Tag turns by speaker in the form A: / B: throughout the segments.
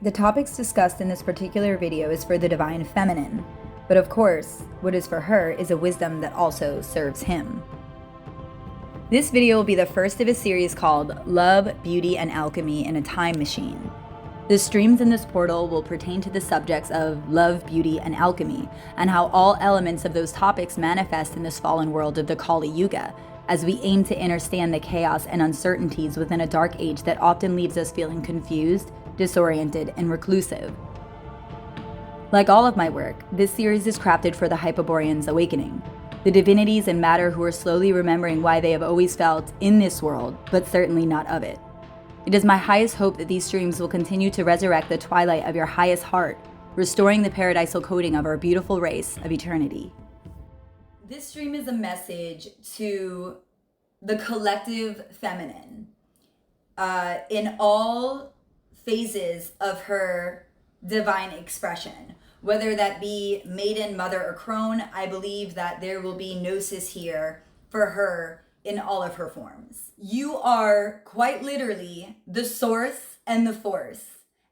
A: The topics discussed in this particular video is for the divine feminine, but of course, what is for her is a wisdom that also serves him. This video will be the first of a series called Love, Beauty, and Alchemy in a Time Machine. The streams in this portal will pertain to the subjects of love, beauty, and alchemy, and how all elements of those topics manifest in this fallen world of the Kali Yuga, as we aim to understand the chaos and uncertainties within a dark age that often leaves us feeling confused, disoriented, and reclusive. Like all of my work, this series is crafted for the Hyperboreans' awakening, the divinities and matter who are slowly remembering why they have always felt in this world, but certainly not of it. It is my highest hope that these streams will continue to resurrect the twilight of your highest heart, restoring the paradisal coding of our beautiful race of eternity. This stream is a message to the collective feminine in all phases of her divine expression. Whether that be maiden, mother, or crone, I believe that there will be Gnosis here for her in all of her forms. You are quite literally the source and the force.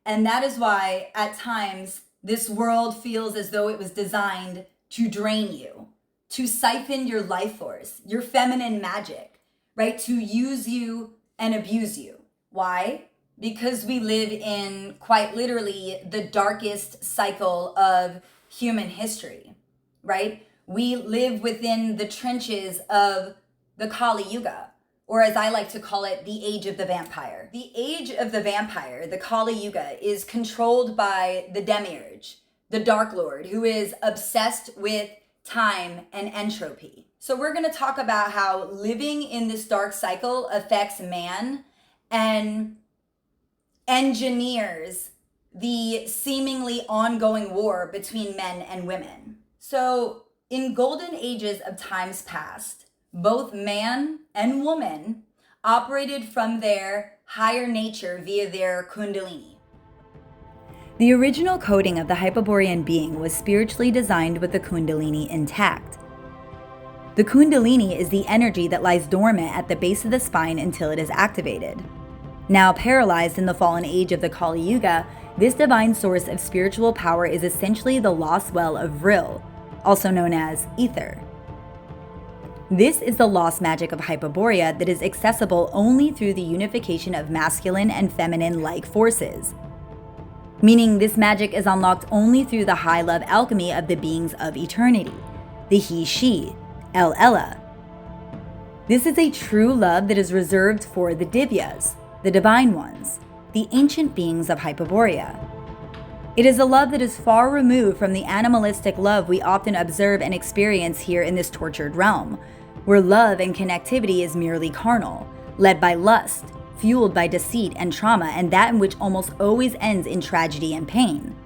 A: And that is why at times this world feels as though it was designed to drain you, to siphon your life force, your feminine magic, right? To use you and abuse you. Why? Because we live in quite literally the darkest cycle of human history, right? We live within the trenches of the Kali Yuga, or as I like to call it, the age of the vampire. The age of the vampire, the Kali Yuga, is controlled by the demiurge, the Dark Lord, who is obsessed with time and entropy. So we're going to talk about how living in this dark cycle affects man and engineers the seemingly ongoing war between men and women. So in golden ages of times past, both man and woman operated from their higher nature via their kundalini. The original coding of the Hyperborean being was spiritually designed with the kundalini intact. The kundalini is the energy that lies dormant at the base of the spine until it is activated. Now paralyzed in the fallen age of the Kali Yuga, this divine source of spiritual power is essentially the lost well of Vril, also known as ether. This is the lost magic of Hyperborea that is accessible only through the unification of masculine and feminine-like forces. Meaning this magic is unlocked only through the high love alchemy of the beings of eternity, the he-she, El-Ella. This is a true love that is reserved for the Divyas, the divine ones, the ancient beings of Hyperborea. It is a love that is far removed from the animalistic love we often observe and experience here in this tortured realm, where love and connectivity is merely carnal, led by lust, fueled by deceit and trauma, and that in which almost always ends in tragedy and pain.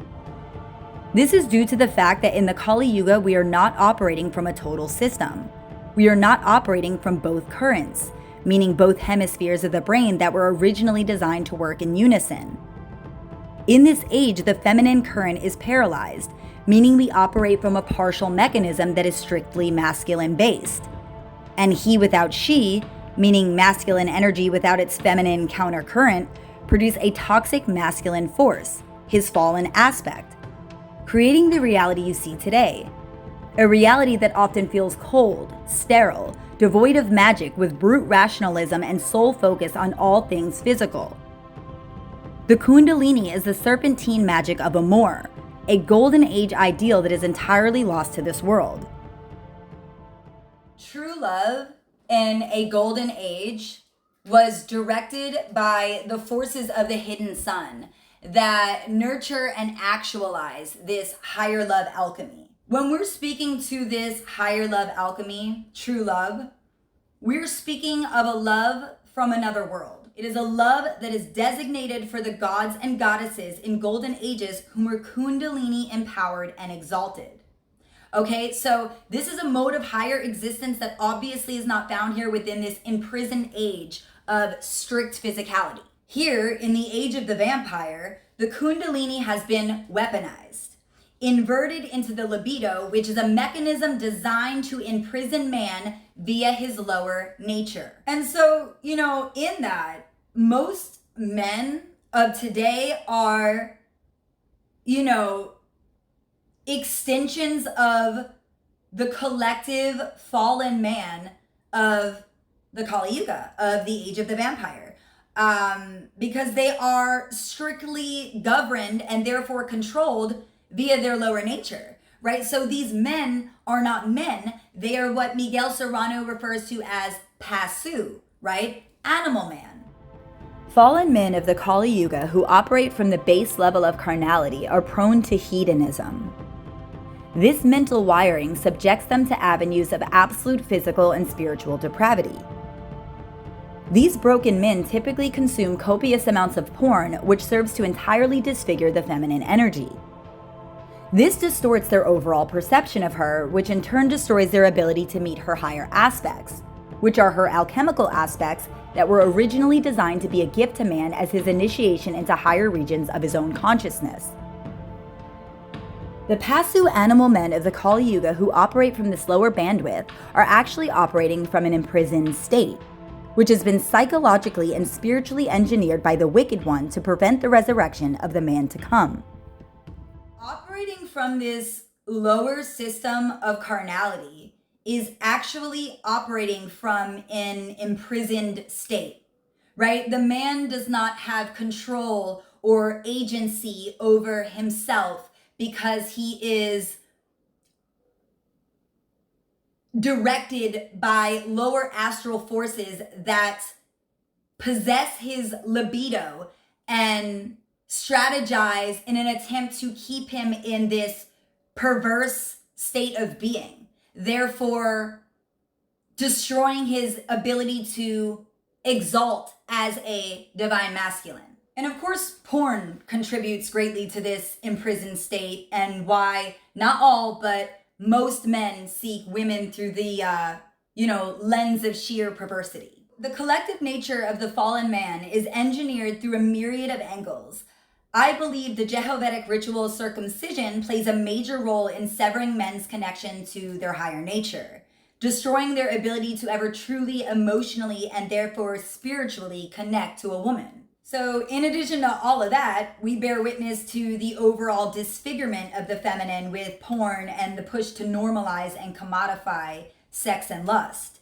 A: This is due to the fact that in the Kali Yuga we are not operating from a total system. We are not operating from both currents, meaning both hemispheres of the brain that were originally designed to work in unison. In this age, the feminine current is paralyzed, meaning we operate from a partial mechanism that is strictly masculine-based. And he without she, meaning masculine energy without its feminine countercurrent, produce a toxic masculine force, his fallen aspect, creating the reality you see today. A reality that often feels cold, sterile, devoid of magic with brute rationalism and sole focus on all things physical. The Kundalini is the serpentine magic of Amor, a golden age ideal that is entirely lost to this world. True love in a golden age was directed by the forces of the hidden sun that nurture and actualize this higher love alchemy. When we're speaking to this higher love alchemy, true love, we're speaking of a love from another world. It is a love that is designated for the gods and goddesses in golden ages whom were kundalini empowered and exalted. Okay, so this is a mode of higher existence that obviously is not found here within this imprisoned age of strict physicality. Here, in the age of the vampire, the kundalini has been weaponized, inverted into the libido, which is a mechanism designed to imprison man via his lower nature. And so, in that, most men of today are extensions of the collective fallen man of the Kali Yuga, of the age of the vampire, because they are strictly governed and therefore controlled via their lower nature, right? So these men are not men. They are what Miguel Serrano refers to as Pásu, right? Animal man. Fallen men of the Kali Yuga who operate from the base level of carnality are prone to hedonism. This mental wiring subjects them to avenues of absolute physical and spiritual depravity. These broken men typically consume copious amounts of porn, which serves to entirely disfigure the feminine energy. This distorts their overall perception of her, which in turn destroys their ability to meet her higher aspects, which are her alchemical aspects that were originally designed to be a gift to man as his initiation into higher regions of his own consciousness. The Pásu animal men of the Kali Yuga who operate from this lower bandwidth are actually operating from an imprisoned state, which has been psychologically and spiritually engineered by the Wicked One to prevent the resurrection of the man to come. Operating from this lower system of carnality is actually operating from an imprisoned state, right? The man does not have control or agency over himself because he is directed by lower astral forces that possess his libido and strategize in an attempt to keep him in this perverse state of being, therefore destroying his ability to exalt as a divine masculine. And of course, porn contributes greatly to this imprisoned state and why not all, but most men seek women through the, lens of sheer perversity. The collective nature of the fallen man is engineered through a myriad of angles. I believe the Jehovetic ritual circumcision plays a major role in severing men's connection to their higher nature, destroying their ability to ever truly emotionally and therefore spiritually connect to a woman. So in addition to all of that, we bear witness to the overall disfigurement of the feminine with porn and the push to normalize and commodify sex and lust.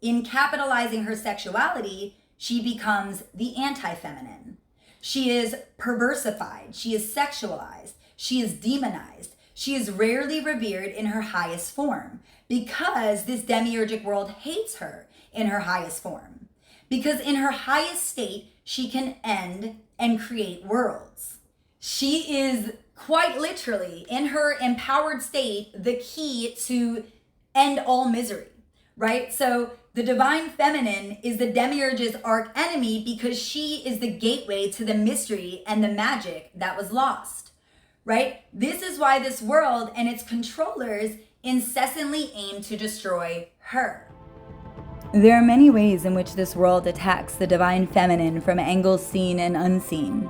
A: In capitalizing her sexuality, she becomes the anti-feminine. She is perversified, she is sexualized, she is demonized, she is rarely revered in her highest form because this demiurgic world hates her in her highest form. Because in her highest state, she can end and create worlds. She is quite literally, in her empowered state, the key to end all misery, right? So the divine feminine is the demiurge's arch enemy because she is the gateway to the mystery and the magic that was lost, right? This is why this world and its controllers incessantly aim to destroy her. There are many ways in which this world attacks the divine feminine from angles seen and unseen.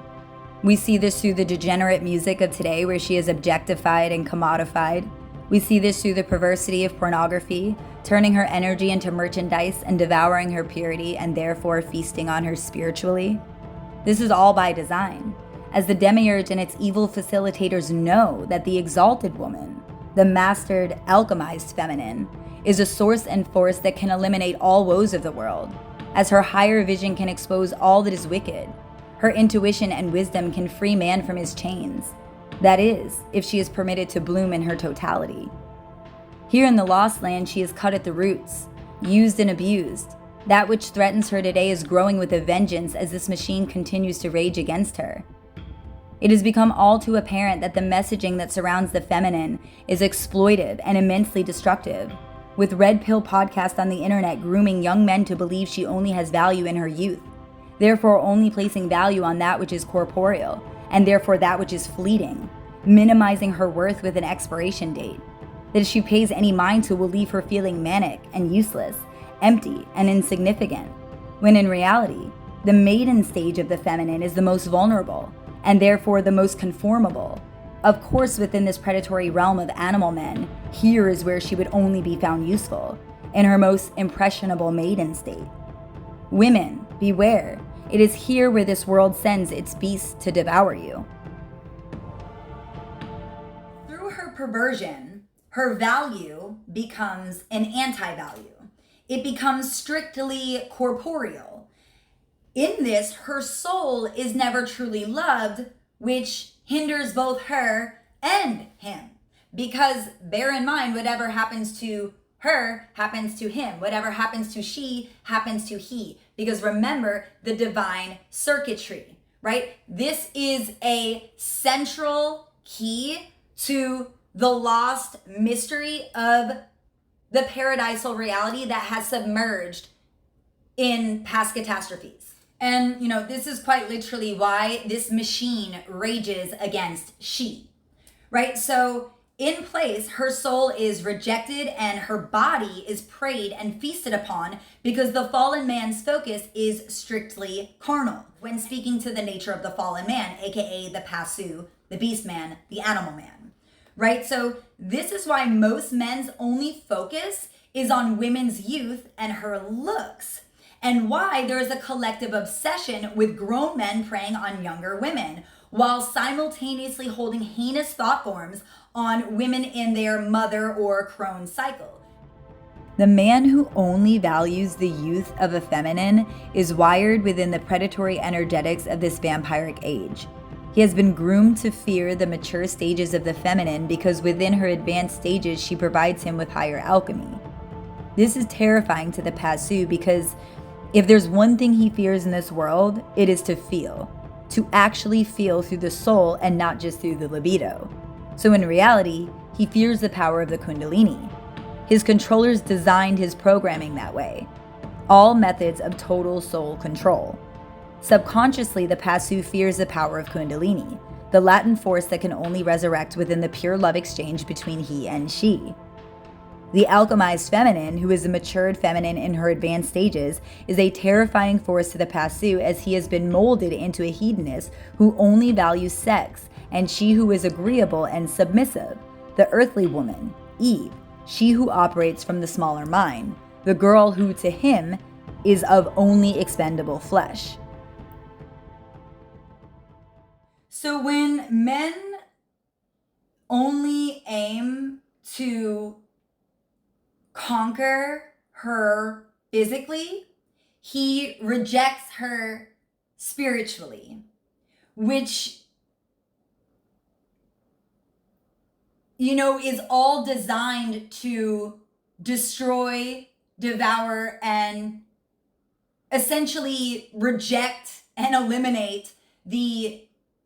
A: We see this through the degenerate music of today where she is objectified and commodified. We see this through the perversity of pornography, turning her energy into merchandise and devouring her purity and therefore feasting on her spiritually. This is all by design, as the demiurge and its evil facilitators know that the exalted woman, the mastered, alchemized feminine, is a source and force that can eliminate all woes of the world, as her higher vision can expose all that is wicked. Her intuition and wisdom can free man from his chains. That is, if she is permitted to bloom in her totality. Here in the Lost Land, she is cut at the roots, used and abused. That which threatens her today is growing with a vengeance as this machine continues to rage against her. It has become all too apparent that the messaging that surrounds the feminine is exploitive and immensely destructive, with Red Pill podcasts on the internet grooming young men to believe she only has value in her youth, therefore only placing value on that which is corporeal, and therefore that which is fleeting, minimizing her worth with an expiration date. That if she pays any mind to will leave her feeling manic and useless, empty and insignificant, when in reality, the maiden stage of the feminine is the most vulnerable, and therefore the most conformable. Of course, within this predatory realm of animal men, here is where she would only be found useful, in her most impressionable maiden state. Women, beware. It is here where this world sends its beasts to devour you. perversion, her value becomes an anti-value. It becomes strictly corporeal. In this, her soul is never truly loved, which hinders both her and him. Because bear in mind, whatever happens to her happens to him. Whatever happens to she happens to he. Because remember the divine circuitry, right? This is a central key to the lost mystery of the paradisal reality that has submerged in past catastrophes. And, this is quite literally why this machine rages against she, right? So in place, her soul is rejected and her body is preyed and feasted upon because the fallen man's focus is strictly carnal. When speaking to the nature of the fallen man, aka the Pásu, the beast man, the animal man, right? So this is why most men's only focus is on women's youth and her looks, and why there is a collective obsession with grown men preying on younger women, while simultaneously holding heinous thought forms on women in their mother or crone cycle. The man who only values the youth of a feminine is wired within the predatory energetics of this vampiric age. He has been groomed to fear the mature stages of the feminine because within her advanced stages she provides him with higher alchemy. This is terrifying to the Pásu because if there's one thing he fears in this world, it is to actually feel through the soul and not just through the libido. So in reality, he fears the power of the Kundalini. His controllers designed his programming that way. All methods of total soul control. Subconsciously, the Pásu fears the power of Kundalini, the latent force that can only resurrect within the pure love exchange between he and she. The alchemized feminine, who is a matured feminine in her advanced stages, is a terrifying force to the Pásu as he has been molded into a hedonist who only values sex, and she who is agreeable and submissive, the earthly woman, Eve, she who operates from the smaller mind, the girl who to him is of only expendable flesh. So when men only aim to conquer her physically, he rejects her spiritually, which, is all designed to destroy, devour, and essentially reject and eliminate the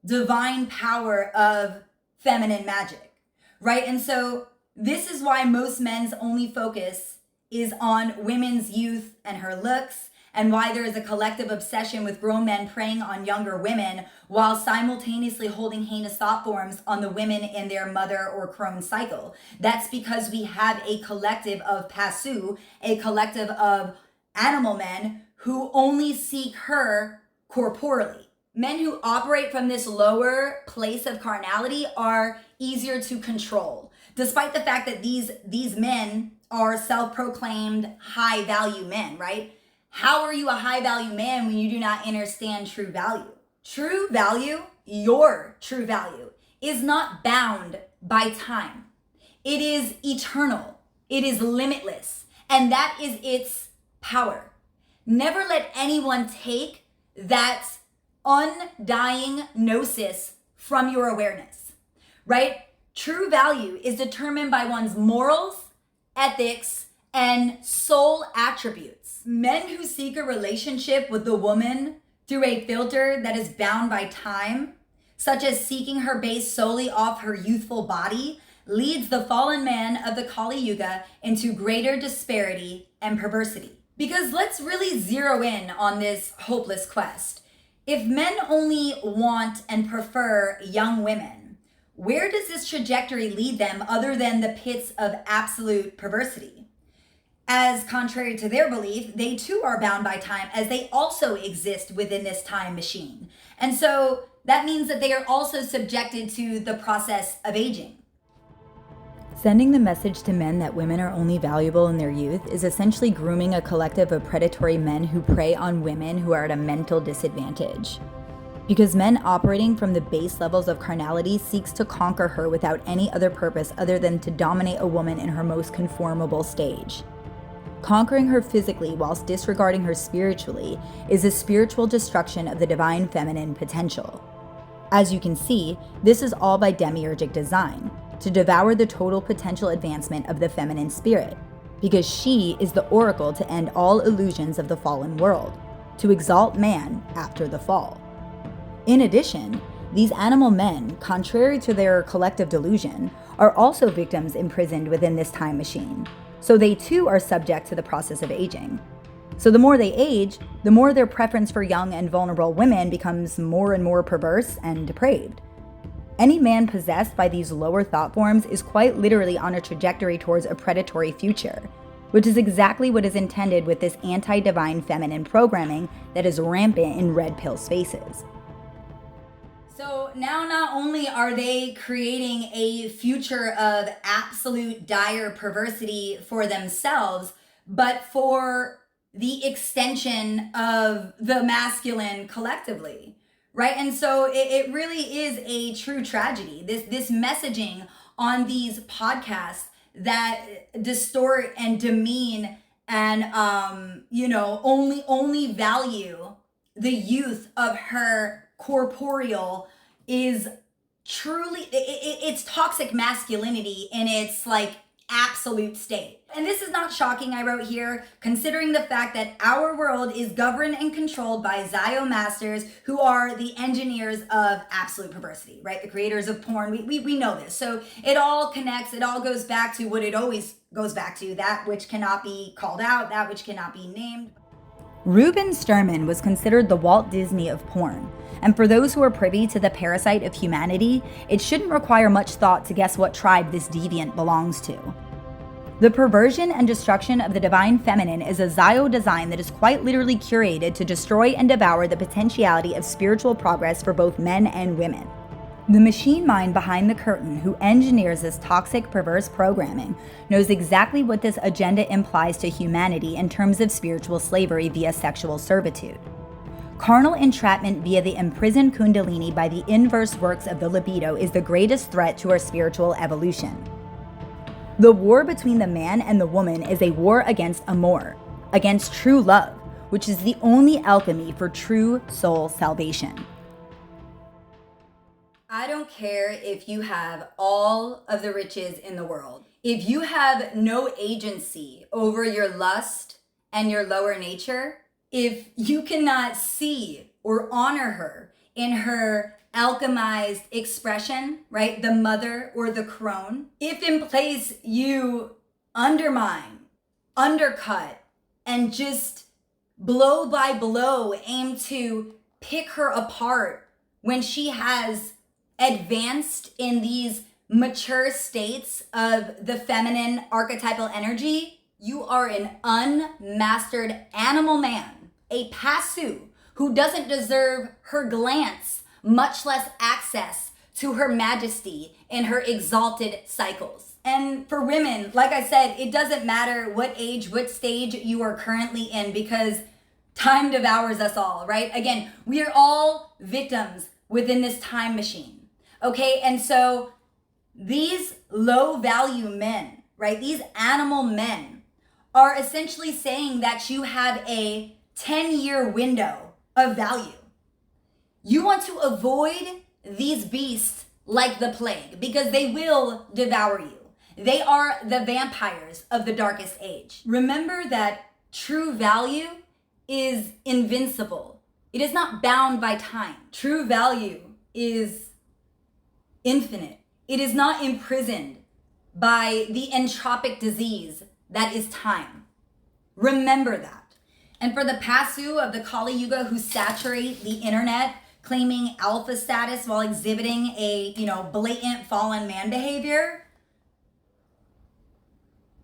A: divine power of feminine magic, right? And so this is why most men's only focus is on women's youth and her looks, and why there is a collective obsession with grown men preying on younger women while simultaneously holding heinous thought forms on the women in their mother or crone cycle. That's because we have a collective of Pásu, a collective of animal men who only seek her corporally. Men who operate from this lower place of carnality are easier to control, despite the fact that these men are self-proclaimed high-value men, right? How are you a high-value man when you do not understand true value? True value, your true value, is not bound by time. It is eternal. It is limitless. And that is its power. Never let anyone take that undying gnosis from your awareness, right? True value is determined by one's morals, ethics, and soul attributes. Men who seek a relationship with the woman through a filter that is bound by time, such as seeking her base solely off her youthful body, leads the fallen man of the Kali Yuga into greater disparity and perversity. Because let's really zero in on this hopeless quest. If men only want and prefer young women, where does this trajectory lead them other than the pits of absolute perversity? As contrary to their belief, they too are bound by time, as they also exist within this time machine. And so that means that they are also subjected to the process of aging. Sending the message to men that women are only valuable in their youth is essentially grooming a collective of predatory men who prey on women who are at a mental disadvantage. because men operating from the base levels of carnality seeks to conquer her without any other purpose other than to dominate a woman in her most conformable stage. Conquering her physically whilst disregarding her spiritually is a spiritual destruction of the divine feminine potential. As you can see, this is all by demiurgic design, to devour the total potential advancement of the feminine spirit, because she is the oracle to end all illusions of the fallen world, to exalt man after the fall. In addition, these animal men, contrary to their collective delusion, are also victims imprisoned within this time machine, so they too are subject to the process of aging. So the more they age, the more their preference for young and vulnerable women becomes more and more perverse and depraved. Any man possessed by these lower thought forms is quite literally on a trajectory towards a predatory future, which is exactly what is intended with this anti-divine feminine programming that is rampant in red pill spaces. So now not only are they creating a future of absolute dire perversity for themselves, but for the extension of the masculine collectively, right? And so it really is a true tragedy. This messaging on these podcasts that distort and demean and only value the youth of her corporeal is truly it's toxic masculinity in its like absolute state. And this is not shocking, I wrote here, considering the fact that our world is governed and controlled by Zio masters who are the engineers of absolute perversity, right? The creators of porn. We know this. So it all connects, it all goes back to what it always goes back to, that which cannot be called out, that which cannot be named. Ruben Sturman was considered the Walt Disney of porn, and for those who are privy to the parasite of humanity, it shouldn't require much thought to guess what tribe this deviant belongs to. The perversion and destruction of the divine feminine is a Zio design that is quite literally curated to destroy and devour the potentiality of spiritual progress for both men and women. The machine mind behind the curtain who engineers this toxic, perverse programming knows exactly what this agenda implies to humanity in terms of spiritual slavery via sexual servitude. Carnal entrapment via the imprisoned kundalini by the inverse works of the libido is the greatest threat to our spiritual evolution. The war between the man and the woman is a war against amour, against true love, which is the only alchemy for true soul salvation. I don't care if you have all of the riches in the world. If you have no agency over your lust and your lower nature, if you cannot see or honor her in her alchemized expression, right? The mother or the crone. If in place you undermine, undercut, and just blow by blow aim to pick her apart when she has advanced in these mature states of the feminine archetypal energy, you are an unmastered animal man, a Pásu who doesn't deserve her glance, much less access to her majesty in her exalted cycles. And for women, like I said, it doesn't matter what age, what stage you are currently in, because time devours us all, right? Again, we are all victims within this time machine. Okay, and so these low value men, right, these animal men are essentially saying that you have a 10-year window of value. You want to avoid these beasts like the plague because they will devour you. They are the vampires of the darkest age. Remember that true value is invincible. It is not bound by time. True value is infinite. It is not imprisoned by the entropic disease that is time. Remember that. And for the Pásu of the Kali Yuga who saturate the internet, claiming alpha status while exhibiting a, blatant fallen man behavior,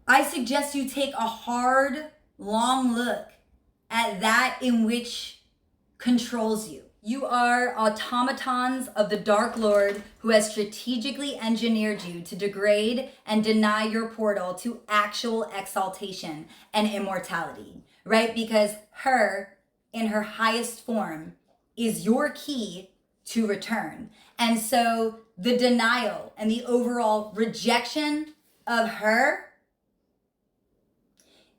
A: I suggest you take a hard, long look at that in which controls you. You are automatons of the Dark Lord who has strategically engineered you to degrade and deny your portal to actual exaltation and immortality, right? Because her, in her highest form, is your key to return. And so the denial and the overall rejection of her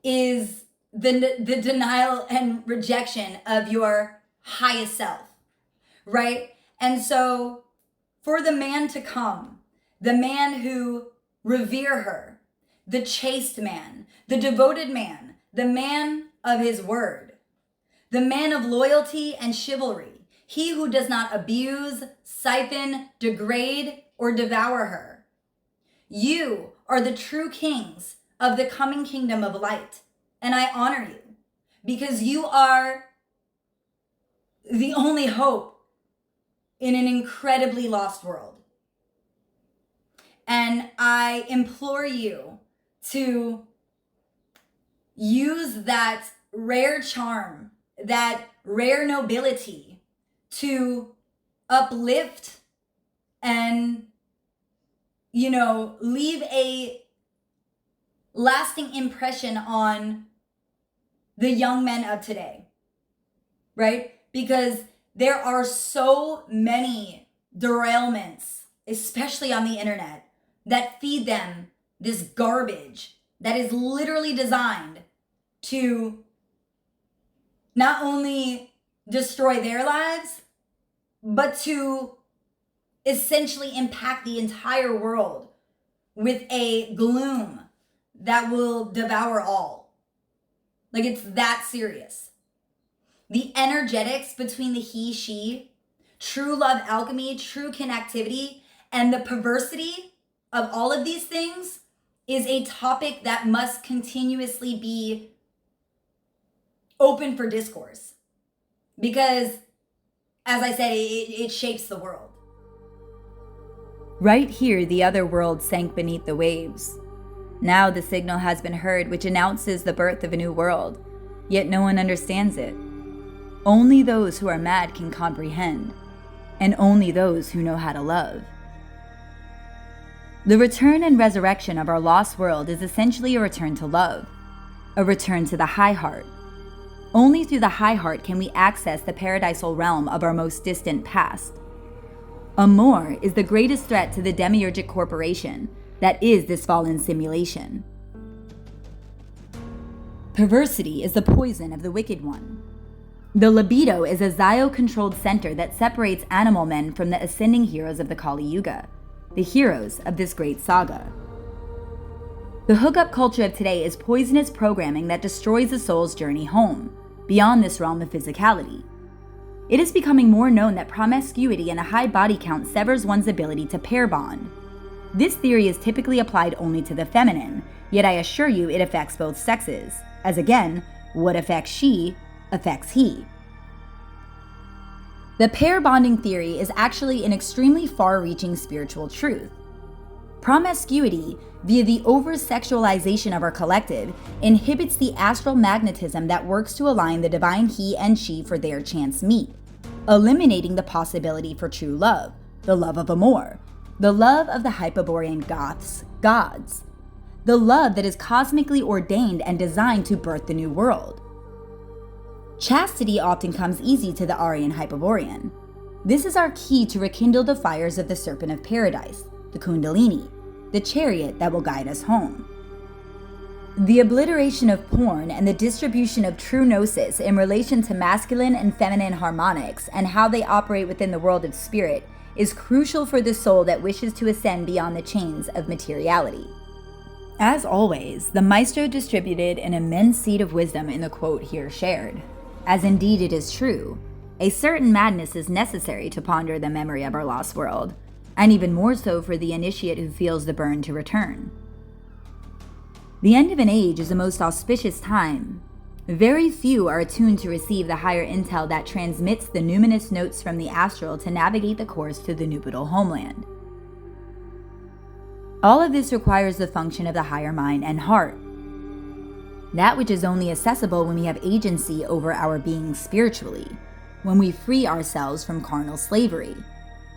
A: is the denial and rejection of your highest self, right? And so for the man to come, the man who revere her, the chaste man, the devoted man, the man of his word, the man of loyalty and chivalry, he who does not abuse, siphon, degrade, or devour her. You are the true kings of the coming kingdom of light, and I honor you because you are the only hope in an incredibly lost world. And I implore you to use that rare charm, that rare nobility to uplift and, leave a lasting impression on the young men of today, right? Because there are so many derailments, especially on the internet, that feed them this garbage that is literally designed to not only destroy their lives, but to essentially impact the entire world with a gloom that will devour all. Like, it's that serious. The energetics between the he, she, true love alchemy, true connectivity, and the perversity of all of these things is a topic that must continuously be open for discourse. Because, as I said, it shapes the world.
B: Right here, the other world sank beneath the waves. Now the signal has been heard, which announces the birth of a new world, yet no one understands it. Only those who are mad can comprehend, and only those who know how to love. The return and resurrection of our lost world is essentially a return to love, a return to the high heart. Only through the high heart can we access the paradisal realm of our most distant past. Amor is the greatest threat to the demiurgic corporation that is this fallen simulation. Perversity is the poison of the wicked one. The libido is a Zio-controlled center that separates animal men from the ascending heroes of the Kali Yuga, the heroes of this great saga. The hookup culture of today is poisonous programming that destroys the soul's journey home, beyond this realm of physicality. It is becoming more known that promiscuity and a high body count severs one's ability to pair bond. This theory is typically applied only to the feminine, yet I assure you it affects both sexes, as again, what affects she affects he. The pair bonding theory is actually an extremely far-reaching spiritual truth. Promiscuity, via the over-sexualization of our collective, inhibits the astral magnetism that works to align the divine he and she for their chance meet, eliminating the possibility for true love, the love of Amor, the love of the Hyperborean gods, the love that is cosmically ordained and designed to birth the new world. Chastity often comes easy to the Aryan Hyperborean. This is our key to rekindle the fires of the Serpent of Paradise, the Kundalini, the chariot that will guide us home. The obliteration of porn and the distribution of true Gnosis in relation to masculine and feminine harmonics and how they operate within the world of spirit is crucial for the soul that wishes to ascend beyond the chains of materiality. As always, the Maestro distributed an immense seed of wisdom in the quote here shared. As indeed it is true, a certain madness is necessary to ponder the memory of our lost world, and even more so for the initiate who feels the burn to return. The end of an age is the most auspicious time. Very few are attuned to receive the higher intel that transmits the numinous notes from the astral to navigate the course to the nuptial homeland. All of this requires the function of the higher mind and heart, that which is only accessible when we have agency over our being spiritually, when we free ourselves from carnal slavery,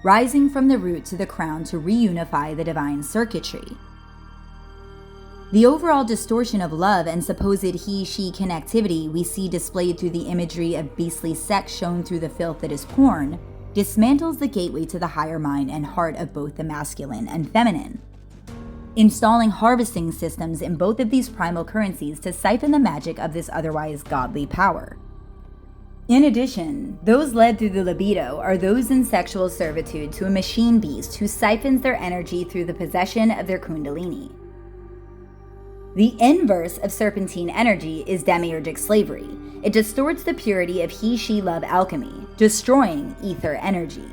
B: rising from the root to the crown to reunify the divine circuitry. The overall distortion of love and supposed he-she connectivity we see displayed through the imagery of beastly sex shown through the filth that is porn dismantles the gateway to the higher mind and heart of both the masculine and feminine, installing harvesting systems in both of these primal currencies to siphon the magic of this otherwise godly power. In addition, those led through the libido are those in sexual servitude to a machine beast who siphons their energy through the possession of their kundalini. The inverse of serpentine energy is demiurgic slavery. It distorts the purity of he-she-love alchemy, destroying ether energy.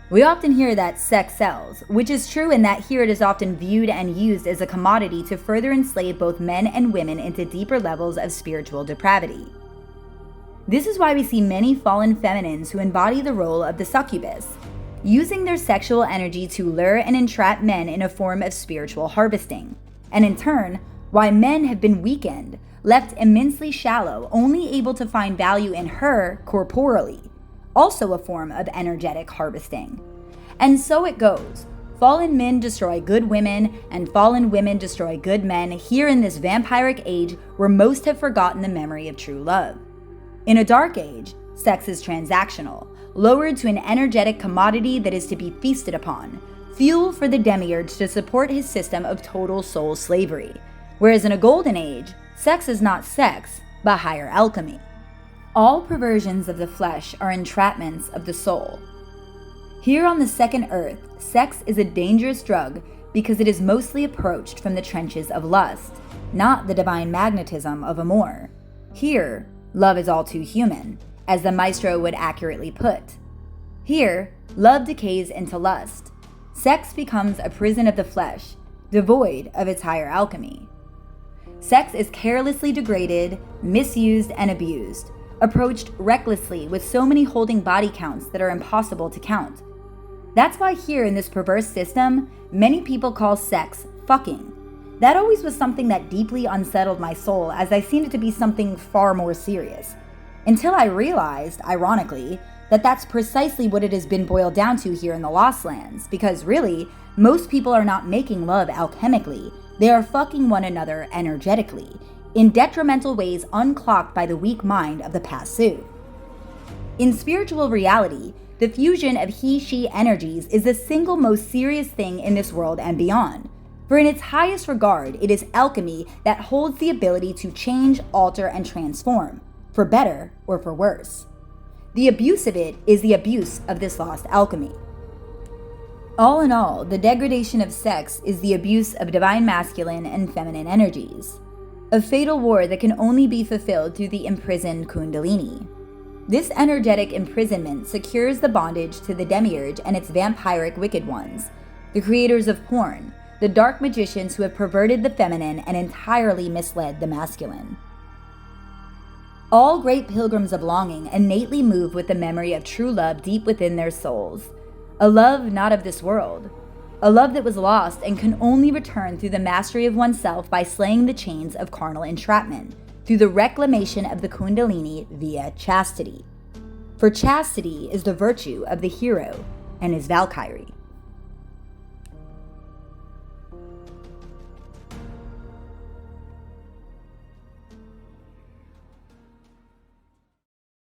B: We often hear that sex sells, which is true in that here it is often viewed and used as a commodity to further enslave both men and women into deeper levels of spiritual depravity. This is why we see many fallen feminines who embody the role of the succubus, using their sexual energy to lure and entrap men in a form of spiritual harvesting, and in turn, why men have been weakened, left immensely shallow, only able to find value in her corporally, also a form of energetic harvesting. And so it goes. Fallen men destroy good women, and fallen women destroy good men here in this vampiric age where most have forgotten the memory of true love. In a dark age, sex is transactional, lowered to an energetic commodity that is to be feasted upon, fuel for the demiurge to support his system of total soul slavery. Whereas in a golden age, sex is not sex, but higher alchemy. All perversions of the flesh are entrapments of the soul. Here on the second earth, sex is a dangerous drug because it is mostly approached from the trenches of lust, not the divine magnetism of amour. Here, love is all too human, as the maestro would accurately put. Here, love decays into lust. Sex becomes a prison of the flesh, devoid of its higher alchemy. Sex is carelessly degraded, misused, and abused, approached recklessly with so many holding body counts that are impossible to count. That's why here in this perverse system, many people call sex fucking. That always was something that deeply unsettled my soul, as I seen it to be something far more serious. Until I realized, ironically, that that's precisely what it has been boiled down to here in the Lost Lands, because really, most people are not making love alchemically, they are fucking one another energetically, in detrimental ways unclocked by the weak mind of the Pásu. In spiritual reality, the fusion of he-she energies is the single most serious thing in this world and beyond. For in its highest regard, it is alchemy that holds the ability to change, alter, and transform, for better or for worse. The abuse of it is the abuse of this lost alchemy. All in all, the degradation of sex is the abuse of divine masculine and feminine energies, a fatal war that can only be fulfilled through the imprisoned kundalini. This energetic imprisonment secures the bondage to the demiurge and its vampiric wicked ones, the creators of porn, the dark magicians who have perverted the feminine and entirely misled the masculine. All great pilgrims of longing innately move with the memory of true love deep within their souls, a love not of this world, a love that was lost and can only return through the mastery of oneself by slaying the chains of carnal entrapment, through the reclamation of the kundalini via chastity. For chastity is the virtue of the hero and his Valkyrie.